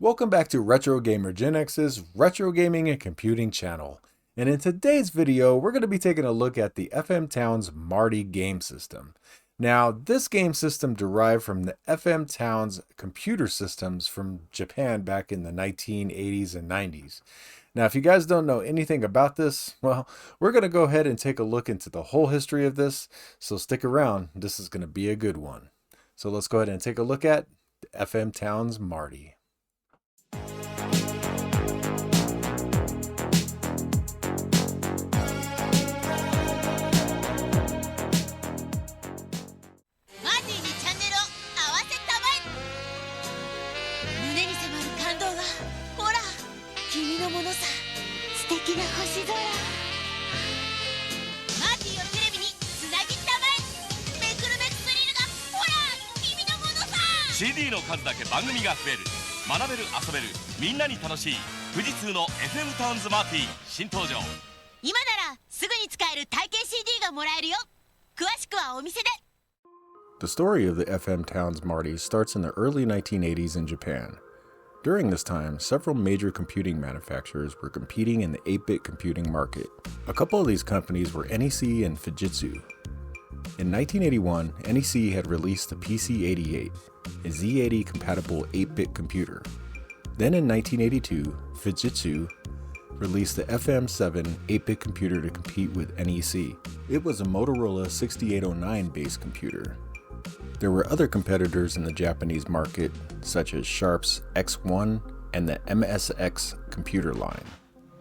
Welcome back to Retro Gamer Gen X's Retro Gaming and Computing channel. And in today's video, we're going to be taking a look at the FM Towns Marty game system. Now, this game system derived from the FM Towns computer systems from Japan back in the 1980s and 90s. Now, if you guys don't know anything about this, well, we're going to go ahead and take a look into the whole history of this. So stick around. This is going to be a good one. So let's go ahead and take a look at FM Towns Marty. CD の数だけ番組が増える学べる遊べるみんなに楽しい富士通の FM タウンズマーティ新登場今ならすぐに使える体験 CD がもらえるよ詳しくはお店で The story of the FM Towns Marty starts in the early 1980s in Japan. During this time, several major computing manufacturers were competing in the 8-bit computing market. A couple of these companies were NEC and Fujitsu. In 1981, NEC had released the PC-88, a Z80 compatible 8-bit computer. Then in 1982, Fujitsu released the FM7 8-bit computer to compete with NEC. It was a Motorola 6809 based computer. There were other competitors in the Japanese market, such as Sharp's X1 and the MSX computer line.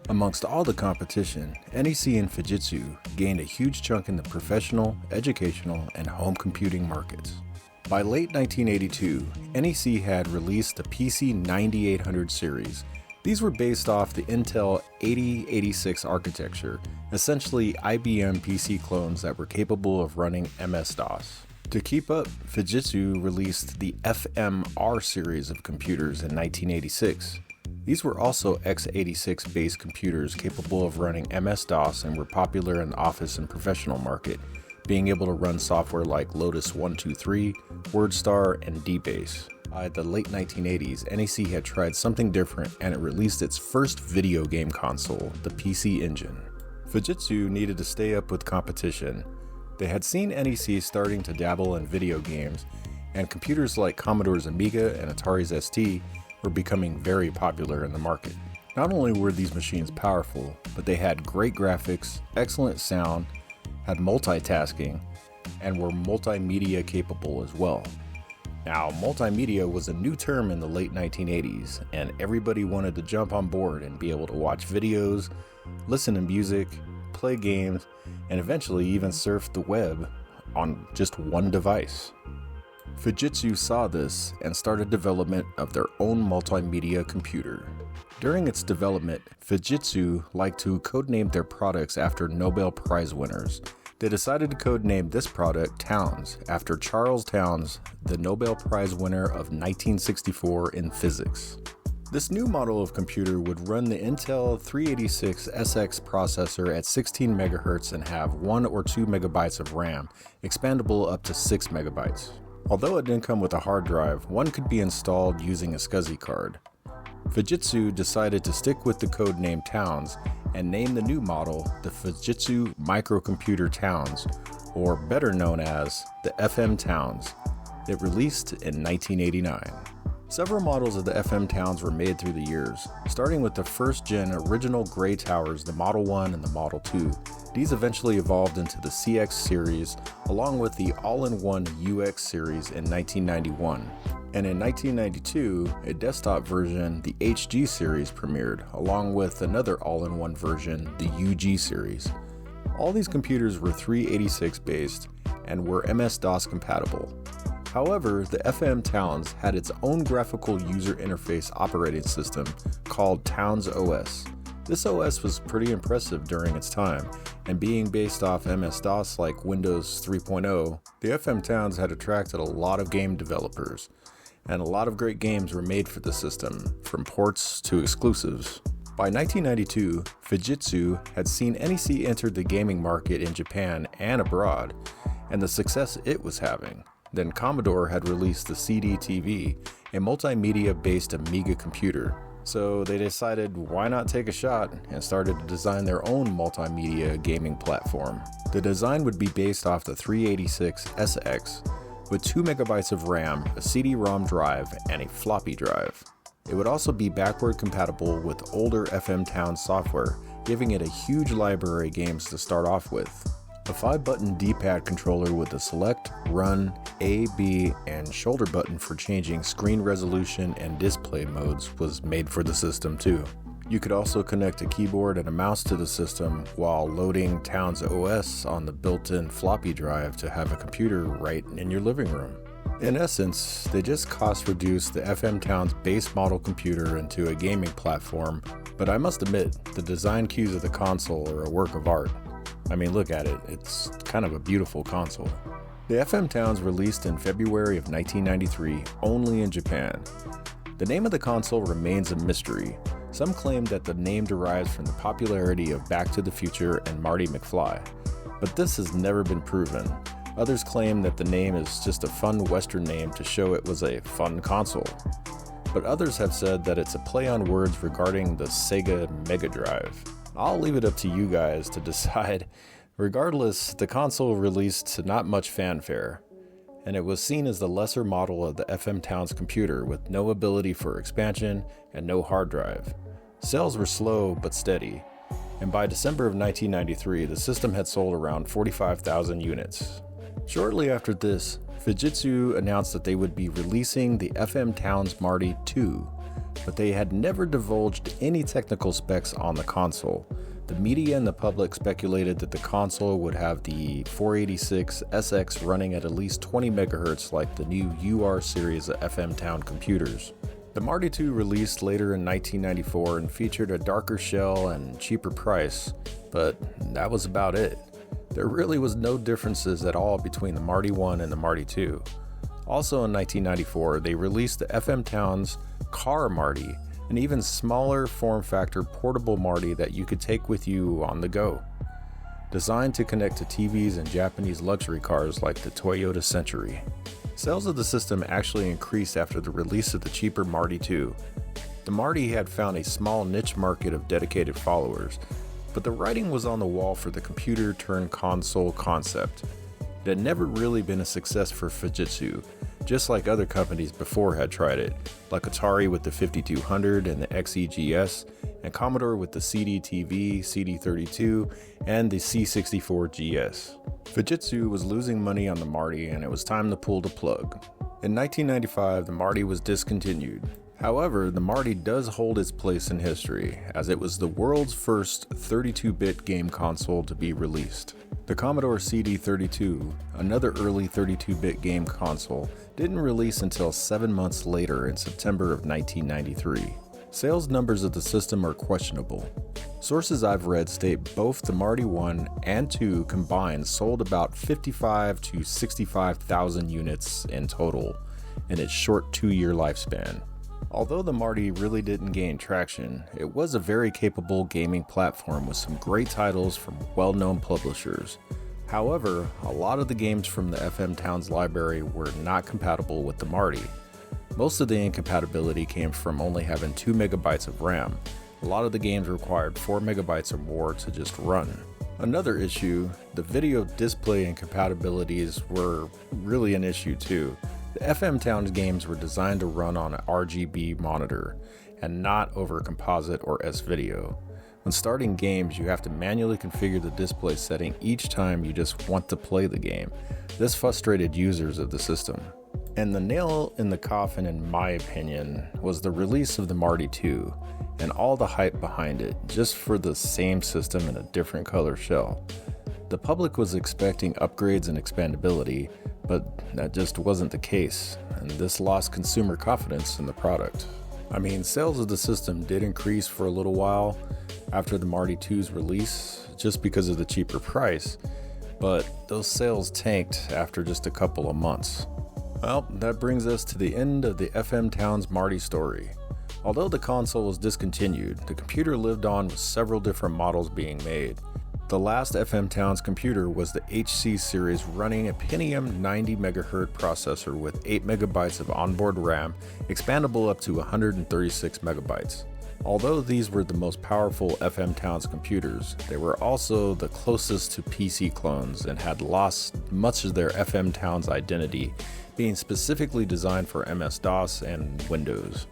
Amongst all the competition, NEC and Fujitsu gained a huge chunk in the professional, educational, and home computing markets. By late 1982, NEC had released the PC 9800 series. These were based off the Intel 8086 architecture, essentially IBM PC clones that were capable of running MS-DOS. To keep up, Fujitsu released the FMR series of computers in 1986. These were also x86 based computers capable of running MS-DOS and were popular in the office and professional market, being able to run software like Lotus 123, WordStar, and DBase. By the late 1980s, NEC had tried something different and it released its first video game console, the PC Engine. Fujitsu needed to stay up with competition. They had seen NEC starting to dabble in video games, and computers like Commodore's Amiga and Atari's ST were becoming very popular in the market. Not only were these machines powerful, but they had great graphics, excellent sound, had multitasking, and were multimedia capable as well. Now, multimedia was a new term in the late 1980s, and everybody wanted to jump on board and be able to watch videos, listen to music, play games, and eventually even surf the web on just one device. Fujitsu saw this and started development of their own multimedia computer. During its development, Fujitsu liked to codename their products after Nobel Prize winners. They decided to codename this product Towns after Charles Towns, the Nobel Prize winner of 1964 in physics. This new model of computer would run the Intel 386SX processor at 16 MHz and have 1 or 2 megabytes of RAM, expandable up to 6 megabytes. Although it didn't come with a hard drive, one could be installed using a SCSI card. Fujitsu decided to stick with the codename Towns and name the new model the Fujitsu Microcomputer Towns, or better known as the FM Towns. It released in 1989. Several models of the FM Towns were made through the years, starting with the first-gen original gray towers, the Model 1 and the Model 2. These eventually evolved into the CX series, along with the all-in-one UX series in 1991. And in 1992, a desktop version, the HG series, premiered, along with another all-in-one version, the UG series. All these computers were 386 based and were MS-DOS compatible. However, the FM Towns had its own graphical user interface operating system called Towns OS. This OS was pretty impressive during its time, and being based off MS-DOS like Windows 3.0, the FM Towns had attracted a lot of game developers, and a lot of great games were made for the system, from ports to exclusives. By 1992, Fujitsu had seen NEC enter the gaming market in Japan and abroad, and the success it was having. Then Commodore had released the CD-TV, a multimedia-based Amiga computer. So they decided why not take a shot and started to design their own multimedia gaming platform. The design would be based off the 386SX with 2 megabytes of RAM, a CD-ROM drive, and a floppy drive. It would also be backward compatible with older FM Towns software, giving it a huge library of games to start off with. A 5-button D-pad controller with the select, run, A, B, and shoulder button for changing screen resolution and display modes was made for the system too. You could also connect a keyboard and a mouse to the system while loading Towns OS on the built-in floppy drive to have a computer right in your living room. In essence, they just cost-reduced the FM Towns base model computer into a gaming platform, but I must admit, the design cues of the console are a work of art. I mean, look at it, it's kind of a beautiful console. The FM Towns released in February of 1993 only in Japan. The name of the console remains a mystery. Some claim that the name derives from the popularity of Back to the Future and Marty McFly, but this has never been proven. Others claim that the name is just a fun Western name to show it was a fun console. But others have said that it's a play on words regarding the Sega Mega Drive. I'll leave it up to you guys to decide. Regardless, the console released to not much fanfare, and it was seen as the lesser model of the FM Towns computer with no ability for expansion and no hard drive. Sales were slow but steady, and by December of 1993, the system had sold around 45,000 units. Shortly after this, Fujitsu announced that they would be releasing the FM Towns Marty 2, but they had never divulged any technical specs on the console. The media and the public speculated that the console would have the 486SX running at least 20 MHz like the new UR series of FM Town computers. The Marty 2 released later in 1994 and featured a darker shell and cheaper price, but that was about it. There really was no differences at all between the Marty 1 and the Marty 2. Also in 1994, they released the FM Towns Car Marty, an even smaller form factor portable Marty that you could take with you on the go. Designed to connect to TVs and Japanese luxury cars like the Toyota Century. Sales of the system actually increased after the release of the cheaper Marty 2. The Marty had found a small niche market of dedicated followers, but the writing was on the wall for the computer-turned-console concept. It had never really been a success for Fujitsu, just like other companies before had tried it, like Atari with the 5200 and the XEGS, and Commodore with the CD-TV, CD32, and the C64GS. Fujitsu was losing money on the Marty, and it was time to pull the plug. In 1995, the Marty was discontinued. However, the Marty does hold its place in history, as it was the world's first 32-bit game console to be released. The Commodore CD32, another early 32-bit game console, didn't release until 7 months later in September of 1993. Sales numbers of the system are questionable. Sources I've read state both the Marty 1 and 2 combined sold about 55 to 65,000 units in total in its short 2-year lifespan. Although the Marty really didn't gain traction, it was a very capable gaming platform with some great titles from well-known publishers. However, a lot of the games from the FM Towns library were not compatible with the Marty. Most of the incompatibility came from only having 2 megabytes of RAM. A lot of the games required 4 megabytes or more to just run. Another issue, the video display incompatibilities were really an issue too. The FM Towns games were designed to run on an RGB monitor and not over composite or S-video. When starting games, you have to manually configure the display setting each time you just want to play the game. This frustrated users of the system. And the nail in the coffin, in my opinion, was the release of the Marty 2 and all the hype behind it, just for the same system in a different color shell. The public was expecting upgrades and expandability, but that just wasn't the case, and this lost consumer confidence in the product. I mean, sales of the system did increase for a little while after the Marty 2's release, just because of the cheaper price, but those sales tanked after just a couple of months. Well, that brings us to the end of the FM Towns Marty story. Although the console was discontinued, the computer lived on with several different models being made. The last FM Towns computer was the HC series running a Pentium 90 MHz processor with 8 MB of onboard RAM, expandable up to 136 MB. Although these were the most powerful FM Towns computers, they were also the closest to PC clones and had lost much of their FM Towns identity, being specifically designed for MS-DOS and Windows.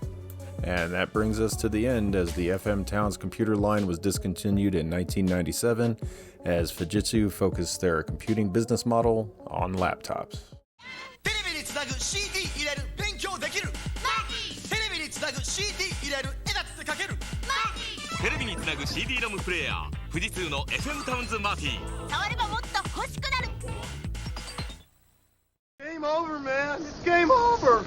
And that brings us to the end, as the FM Towns computer line was discontinued in 1997 as Fujitsu focused their computing business model on laptops. テレビにつなぐ CD 入れる勉強できるテレビにつなぐ CD 入れる絵だって描けるテレビにつなぐ CD ロムプレイヤー富士通の FM タウンズマーティ。触ればもっと欲しくなる。 Game over, man. It's game over.